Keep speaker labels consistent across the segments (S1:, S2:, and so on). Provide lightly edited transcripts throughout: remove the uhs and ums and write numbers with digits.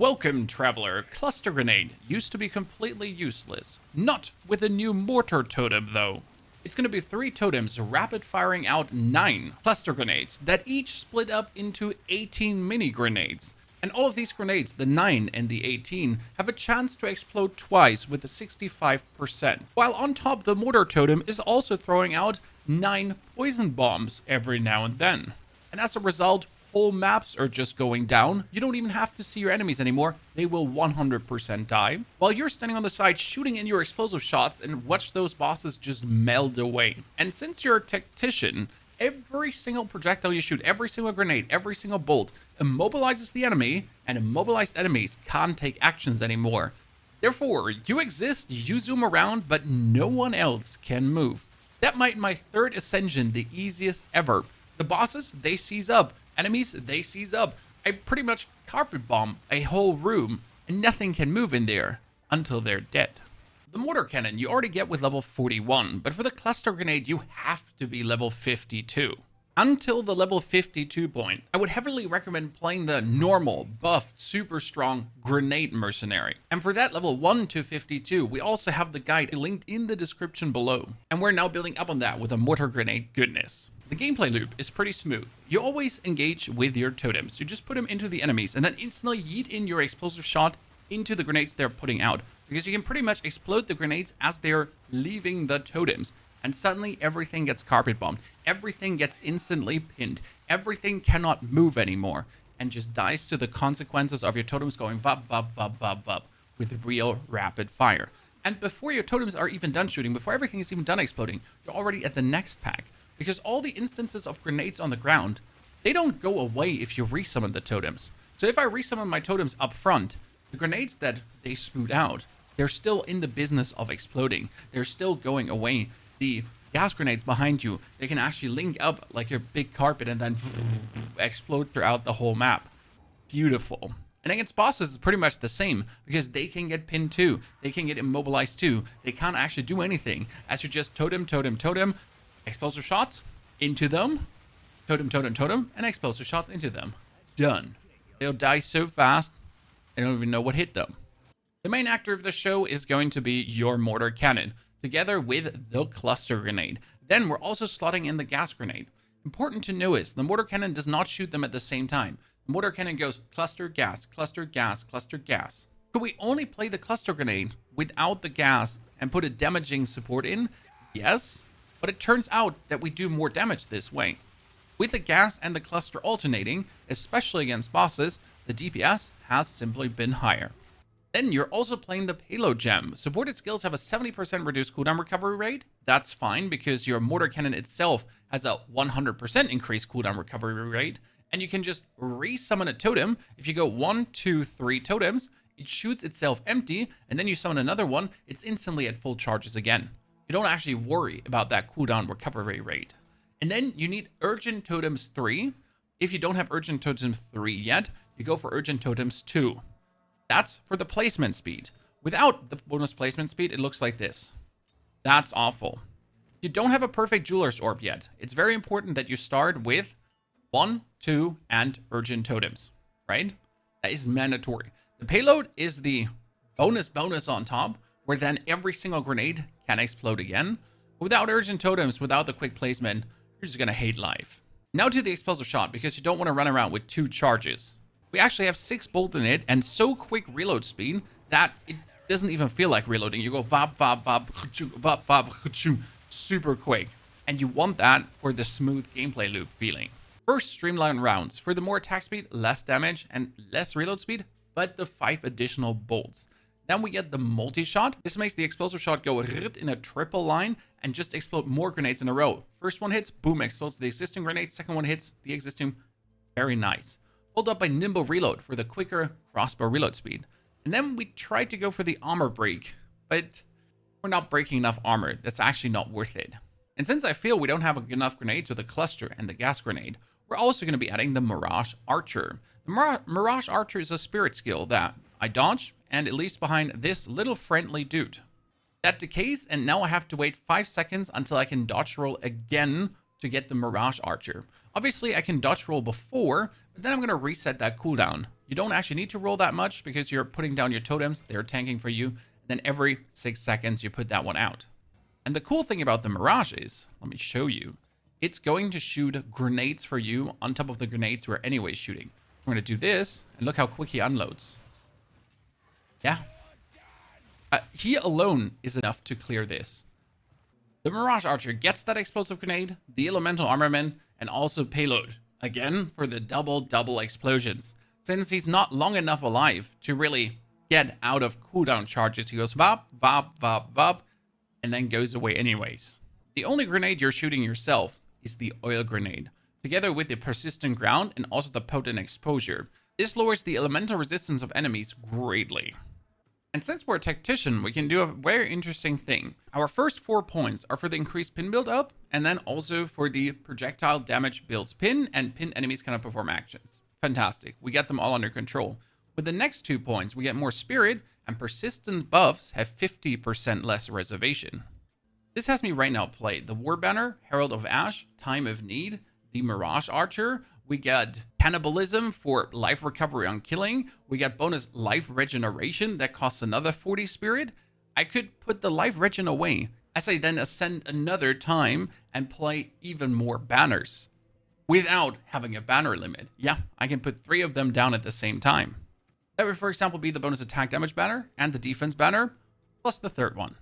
S1: Welcome, Traveler. Cluster Grenade used to be completely useless. Not with a new Mortar Totem, though. It's going to be 3 totems rapid firing out 9 cluster grenades that each split up into 18 mini grenades. And all of these grenades, the 9 and the 18, have a chance to explode twice with a 65%. While on top, the Mortar Totem is also throwing out 9 poison bombs every now and then. And as a result, whole maps are just going down. You don't even have to see your enemies anymore. They will 100% die. While you're standing on the side shooting in your explosive shots and watch those bosses just melt away. And since you're a Tactician, every single projectile you shoot, every single grenade, every single bolt immobilizes the enemy, and immobilized enemies can't take actions anymore. Therefore, you exist, you zoom around, but no one else can move. That made my 3rd ascension the easiest ever. The bosses, they seize up. Enemies, they seize up. I pretty much carpet bomb a whole room, and nothing can move in there until they're dead. The mortar cannon you already get with level 41, but for the cluster grenade you have to be level 52. Until the level 52 point, I would heavily recommend playing the normal, buffed, super strong grenade mercenary. And for that level 1 to 52, we also have the guide linked in the description below. And we're now building up on that with a mortar grenade goodness. The gameplay loop is pretty smooth. You always engage with your totems. You just put them into the enemies and then instantly yeet in your explosive shot into the grenades they're putting out. Because you can pretty much explode the grenades as they're leaving the totems. And suddenly everything gets carpet bombed. Everything gets instantly pinned. Everything cannot move anymore. And just dies to the consequences of your totems going vup, vup, vup, vup, vup. With real rapid fire. And before your totems are even done shooting, before everything is even done exploding, you're already at the next pack. Because all the instances of grenades on the ground, they don't go away if you resummon the totems. So if I resummon my totems up front, the grenades that they spoot out, they're still in the business of exploding. They're still going away. The gas grenades behind you, they can actually link up like your big carpet and then explode throughout the whole map. Beautiful. And against bosses, it's pretty much the same, because they can get pinned too. They can get immobilized too. They can't actually do anything, as you just totem, totem, totem, explosive shots into them, totem, totem, totem, and explosive shots into them. Done. They'll die so fast, they don't even know what hit them. The main actor of the show is going to be your mortar cannon, together with the cluster grenade. Then we're also slotting in the gas grenade. Important to know is the mortar cannon does not shoot them at the same time. The mortar cannon goes cluster, gas, cluster, gas, cluster, gas. Could we only play the cluster grenade without the gas and put a damaging support in? Yes. But it turns out that we do more damage this way. With the gas and the cluster alternating, especially against bosses, the DPS has simply been higher. Then you're also playing the payload gem. Supported skills have a 70% reduced cooldown recovery rate. That's fine because your mortar cannon itself has a 100% increased cooldown recovery rate. And you can just resummon a totem. If you go 1, 2, 3 totems, it shoots itself empty. And then you summon another one, it's instantly at full charges again. You don't actually worry about that cooldown recovery rate. And then you need Urgent Totems 3. If you don't have Urgent Totems 3 yet, you go for Urgent Totems 2. That's for the placement speed. Without the bonus placement speed, it looks like this. That's awful. You don't have a perfect Jeweler's Orb yet. It's very important that you start with 1, 2, and Urgent Totems, right? That is mandatory. The payload is the bonus on top, where then every single grenade can explode again. Without Urgent Totems, without the quick placement, you're just gonna hate life. Now to the explosive shot, because you don't want to run around with 2 charges. We actually have 6 bolt in it, and so quick reload speed that it doesn't even feel like reloading. You go vop, vop, vop, vop, vop, super quick. And you want that for the smooth gameplay loop feeling. First, streamline rounds. For the more attack speed, less damage, and less reload speed, but the 5 additional bolts. Then we get the multi-shot. This makes the explosive shot go in a triple line and just explode more grenades in a row. First one hits, boom, explodes the existing grenade. Second one hits the existing, very nice. Followed up by nimble reload for the quicker crossbow reload speed. And then we tried to go for the armor break, but we're not breaking enough armor. That's actually not worth it. And since I feel we don't have enough grenades with the cluster and the gas grenade, we're also going to be adding the Mirage Archer. The Mirage Archer is a spirit skill that I dodge, and it leaves behind this little friendly dude. That decays, and now I have to wait 5 seconds until I can dodge roll again to get the Mirage Archer. Obviously, I can dodge roll before, but then I'm going to reset that cooldown. You don't actually need to roll that much because you're putting down your totems. They're tanking for you. And then every 6 seconds, you put that one out. And the cool thing about the Mirage is, let me show you, it's going to shoot grenades for you on top of the grenades we're anyway shooting. We're going to do this, and look how quick he unloads. Yeah. He alone is enough to clear this. The Mirage Archer gets that explosive grenade, the elemental armament, and also payload. Again, for the double explosions. Since he's not long enough alive to really get out of cooldown charges, he goes vop, vop, vop, vop, and then goes away anyways. The only grenade you're shooting yourself is the oil grenade, together with the persistent ground and also the potent exposure. This lowers the elemental resistance of enemies greatly. And since we're a tactician, we can do a very interesting thing. Our first 4 points are for the increased pin build up, and then also for the projectile damage builds pin, and pin enemies cannot perform actions. Fantastic. We get them all under control. With the next 2 points, we get more spirit, and persistent buffs have 50% less reservation. This has me right now play the War Banner, Herald of Ash, Time of Need, the Mirage Archer. We get cannibalism for life recovery on killing. We get bonus life regeneration that costs another 40 spirit. I could put the life regen away as I then ascend another time and play even more banners without having a banner limit. Yeah, I can put 3 of them down at the same time. That would, for example, be the bonus attack damage banner and the defense banner, plus the third one.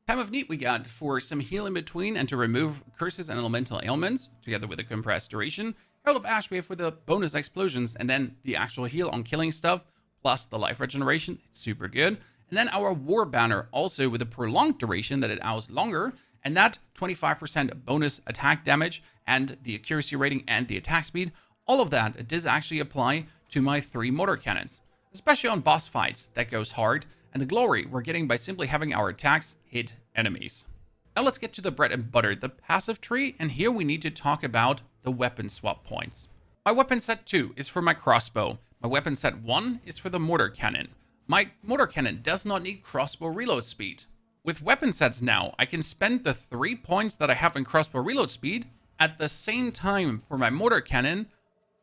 S1: Time of Need we got for some heal in between and to remove curses and elemental ailments, together with a compressed duration. Herald of Ash we have for the bonus explosions, and then the actual heal on killing stuff, plus the life regeneration. It's super good. And then our War Banner also with a prolonged duration that it hours longer, and that 25% bonus attack damage and the accuracy rating and the attack speed. All of that does actually apply to my 3 mortar cannons, especially on boss fights. That goes hard. And the glory we're getting by simply having our attacks hit enemies. Now let's get to the bread and butter, the passive tree, and here we need to talk about the weapon swap points. My weapon set 2 is for my crossbow. My weapon set 1 is for the mortar cannon. My mortar cannon does not need crossbow reload speed. With weapon sets now, I can spend the 3 points that I have in crossbow reload speed at the same time for my mortar cannon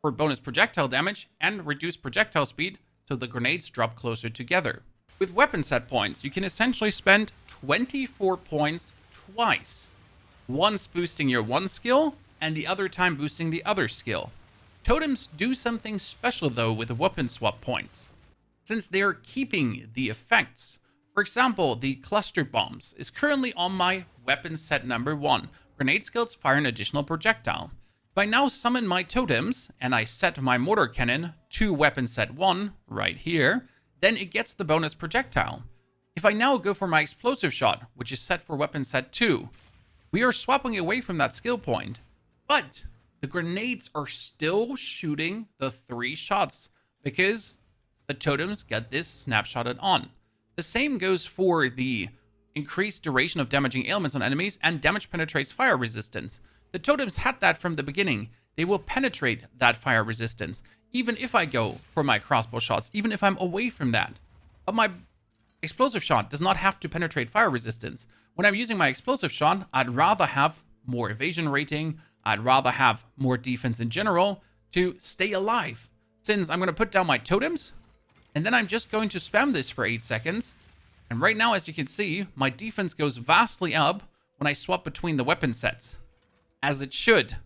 S1: for bonus projectile damage and reduced projectile speed, so the grenades drop closer together. With weapon set points, you can essentially spend 24 points twice. Once boosting your one skill, and the other time boosting the other skill. Totems do something special though with the weapon swap points, since they're keeping the effects. For example, the cluster bombs is currently on my weapon set number 1. Grenade skills fire an additional projectile. If I now summon my totems, and I set my mortar cannon to weapon set 1, right here, then it gets the bonus projectile. If I now go for my explosive shot, which is set for weapon set 2, we are swapping away from that skill point, but the grenades are still shooting the 3 shots because the totems get this snapshotted on. The same goes for the increased duration of damaging ailments on enemies and damage penetrates fire resistance. The totems had that from the beginning. They will penetrate that fire resistance, even if I go for my crossbow shots, even if I'm away from that. But my explosive shot does not have to penetrate fire resistance. When I'm using my explosive shot, I'd rather have more evasion rating. I'd rather have more defense in general to stay alive. Since I'm going to put down my totems, and then I'm just going to spam this for 8 seconds. And right now, as you can see, my defense goes vastly up when I swap between the weapon sets. As it should.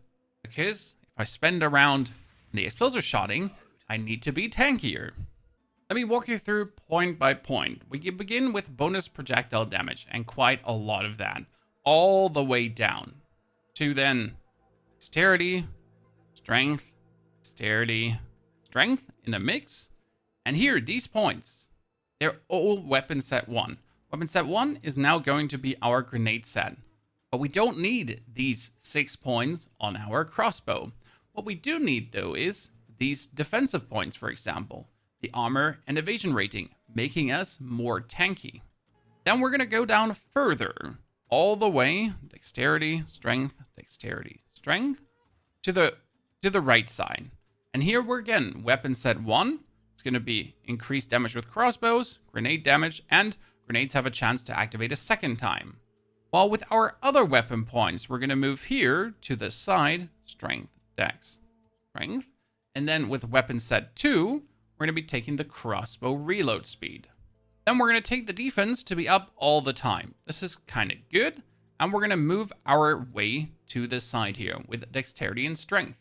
S1: Because if I spend around the explosive shotting, I need to be tankier. Let me walk you through point by point. We can begin with bonus projectile damage, and quite a lot of that. All the way down to then dexterity, strength, dexterity, strength in a mix. And here, these points, they're all weapon set 1. Weapon set 1 is now going to be our grenade set. But we don't need these 6 points on our crossbow. What we do need, though, is these defensive points, for example. The armor and evasion rating, making us more tanky. Then we're going to go down further, all the way, dexterity, strength, to the right side. And here we're again, weapon set 1. It's going to be increased damage with crossbows, grenade damage, and grenades have a chance to activate a second time. While with our other weapon points, we're going to move here to the side, strength, dex, strength. And then with weapon set 2, we're going to be taking the crossbow reload speed. Then we're going to take the defense to be up all the time. This is kind of good. And we're going to move our way to the side here with dexterity and strength.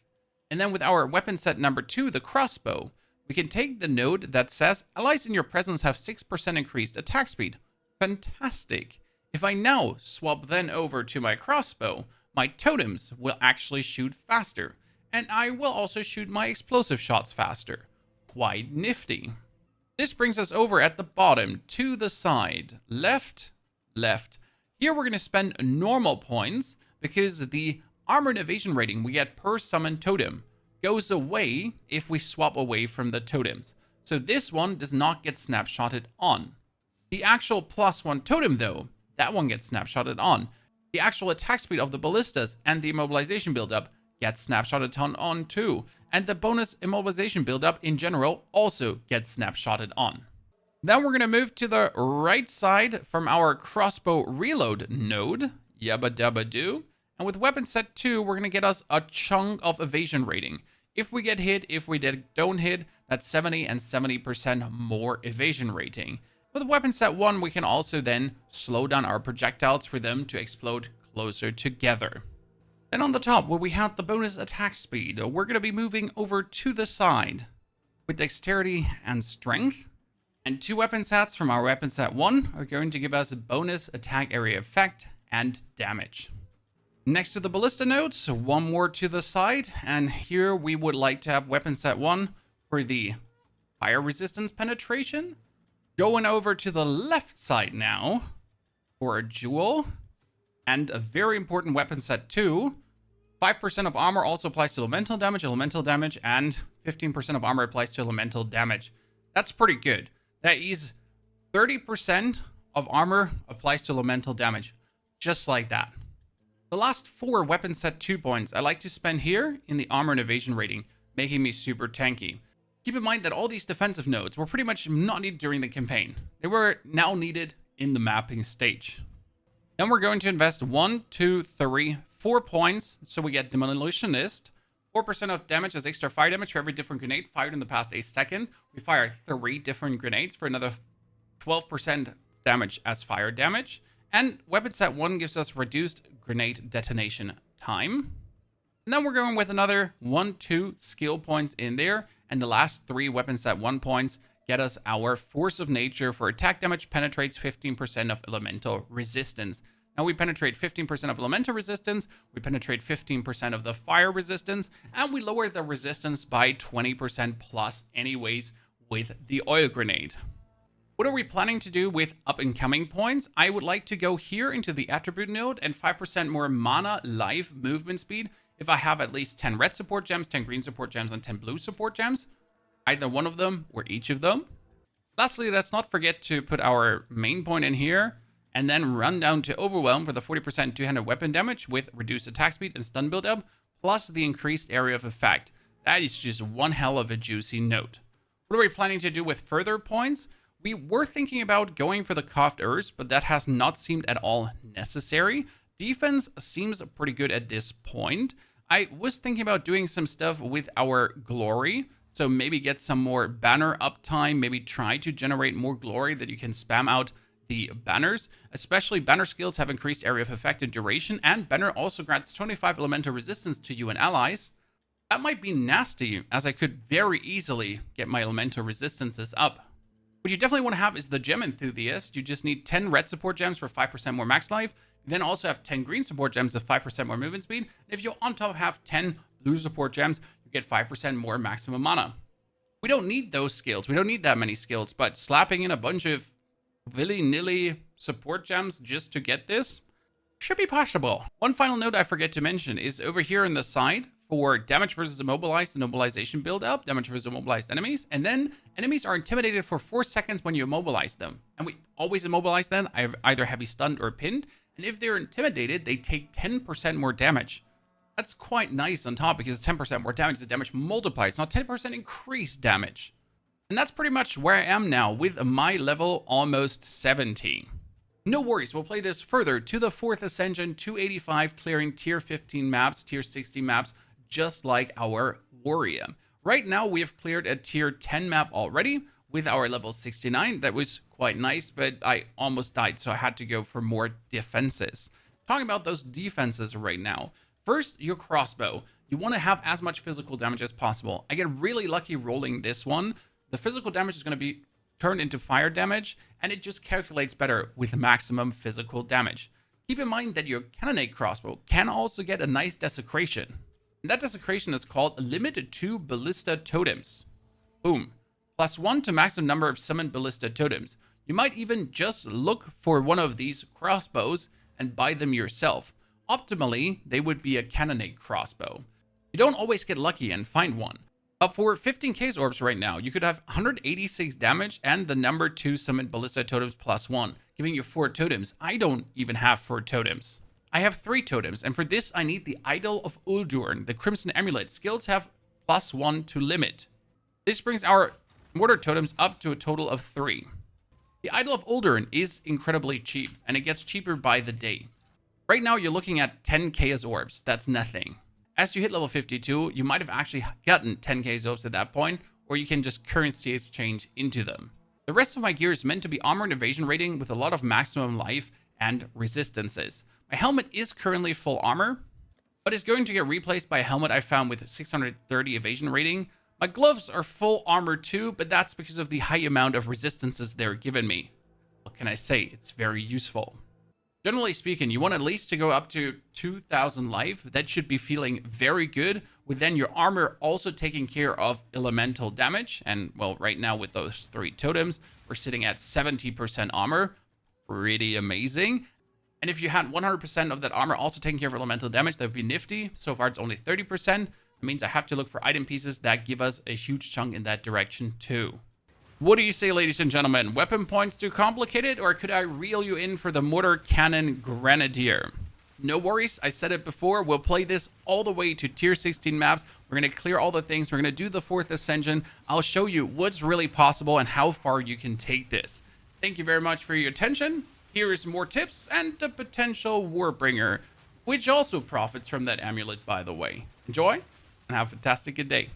S1: And then with our weapon set number 2, the crossbow, we can take the node that says allies in your presence have 6% increased attack speed. Fantastic. If I now swap then over to my crossbow, my totems will actually shoot faster. And I will also shoot my explosive shots faster. Quite nifty. This brings us over at the bottom to the side. Left, left. Here we're going to spend normal points because the armor and evasion rating we get per summoned totem goes away if we swap away from the totems. So this one does not get snapshotted on. The actual +1 totem though, that one gets snapshotted on. The actual attack speed of the ballistas and the immobilization buildup gets snapshotted on too. And the bonus immobilization buildup in general also gets snapshotted on. Then we're going to move to the right side from our crossbow reload node. Yabba dabba do. And with weapon set 2, we're going to get us a chunk of evasion rating. If we get hit, if we don't hit, that's 70 and 70% more evasion rating. With weapon set 1, we can also then slow down our projectiles for them to explode closer together. Then on the top, where we have the bonus attack speed, we're going to be moving over to the side with dexterity and strength. And 2 weapon sets from our weapon set 1 are going to give us a bonus attack area effect and damage. Next to the ballista nodes, 1 more to the side, and here we would like to have weapon set 1 for the fire resistance penetration. Going over to the left side now for a jewel, and a very important weapon set 2. 5% of armor also applies to elemental damage, and 15% of armor applies to elemental damage. That's pretty good. That is 30% of armor applies to elemental damage, just like that. The last 4 weapon set 2 points I like to spend here in the armor and evasion rating, making me super tanky. Keep in mind that all these defensive nodes were pretty much not needed during the campaign. They were now needed in the mapping stage. Then we're going to invest 1, 2, 3, 4 points, so we get Demolitionist. 4% of damage as extra fire damage for every different grenade fired in the past a second. We fire 3 different grenades for another 12% damage as fire damage. And weapon set 1 gives us reduced grenade detonation time. And then we're going with another 1, 2 skill points in there. And the last 3 weapon set 1 points get us our Force of Nature for attack damage penetrates 15% of elemental resistance. Now we penetrate 15% of elemental resistance, we penetrate 15% of the fire resistance, and we lower the resistance by 20% plus anyways with the oil grenade. What are we planning to do with up-and-coming points? I would like to go here into the attribute node and 5% more mana life movement speed if I have at least 10 red support gems, 10 green support gems, and 10 blue support gems. Either one of them or each of them. Lastly, let's not forget to put our main point in here and then run down to Overwhelm for the 40% two-handed weapon damage with reduced attack speed and stun build-up, plus the increased area of effect. That is just one hell of a juicy note. What are we planning to do with further points? We were thinking about going for the Coughed Earth, but that has not seemed at all necessary. Defense seems pretty good at this point. I was thinking about doing some stuff with our Glory, so maybe get some more banner uptime, maybe try to generate more glory that you can spam out the banners. Especially banner skills have increased area of effect and duration, and banner also grants 25 elemental resistance to you and allies. That might be nasty, as I could very easily get my elemental resistances up. What you definitely want to have is the Gem Enthusiast. You just need 10 red support gems for 5% more max life. You then also have 10 green support gems of 5% more movement speed. If you on top have 10 blue support gems, you get 5% more maximum mana. We don't need those skills. We don't need that many skills, but slapping in a bunch of willy-nilly support gems just to get this should be possible. One final note I forget to mention is over here on the side for damage versus immobilized and immobilization build up, damage versus immobilized enemies, and then enemies are intimidated for 4 seconds when you immobilize them. And we always immobilize them, either heavy stunned or pinned, and if they're intimidated, they take 10% more damage. That's quite nice on top because 10% more damage is damage multiplied. It's not 10% increased damage. And that's pretty much where I am now with my level almost 17. No worries, we'll play this further to the 4th Ascension, 285, clearing tier 15 maps, tier 60 maps, just like our warrior. Right now, we have cleared a tier 10 map already with our level 69. That was quite nice, but I almost died, so I had to go for more defenses. Talking about those defenses right now. First, your crossbow. You want to have as much physical damage as possible. I get really lucky rolling this one. The physical damage is going to be turned into fire damage, and it just calculates better with maximum physical damage. Keep in mind that your cannonade crossbow can also get a nice desecration. And that desecration is called limited to ballista totems. Boom. +1 to maximum number of summoned ballista totems. You might even just look for one of these crossbows and buy them yourself. Optimally, they would be a cannonade crossbow. You don't always get lucky and find one. But for 15k orbs right now, you could have 186 damage and the number 2 summoned ballista totems +1, giving you 4 totems. I don't even have 4 totems. I have 3 totems, and for this I need the Idol of Uldurn, the Crimson Amulet. Skills have +1 to limit. This brings our Mortar Totems up to a total of 3. The Idol of Uldurn is incredibly cheap, and it gets cheaper by the day. Right now you're looking at 10k as orbs. That's nothing. As you hit level 52, you might have actually gotten 10k orbs at that point, or you can just currency exchange into them. The rest of my gear is meant to be armor and evasion rating with a lot of maximum life and resistances. My helmet is currently full armor, but it's going to get replaced by a helmet I found with 630 evasion rating. My gloves are full armor too, but that's because of the high amount of resistances they're giving me. What can I say? It's very useful. Generally speaking, you want at least to go up to 2,000 life. That should be feeling very good, with then your armor also taking care of elemental damage. And well, right now with those 3 totems, we're sitting at 70% armor. Pretty amazing. And if you had 100% of that armor also taking care of elemental damage, that would be nifty. So far, it's only 30%. It means I have to look for item pieces that give us a huge chunk in that direction too. What do you say, ladies and gentlemen? Weapon points too complicated, or could I reel you in for the Mortar Cannon Grenadier? No worries, I said it before, we'll play this all the way to tier 16 maps. We're going to clear all the things. We're going to do the 4th Ascension. I'll show you what's really possible and how far you can take this. Thank you very much for your attention. Here is more tips and a potential Warbringer, which also profits from that amulet, by the way. Enjoy, and have a fantastic good day.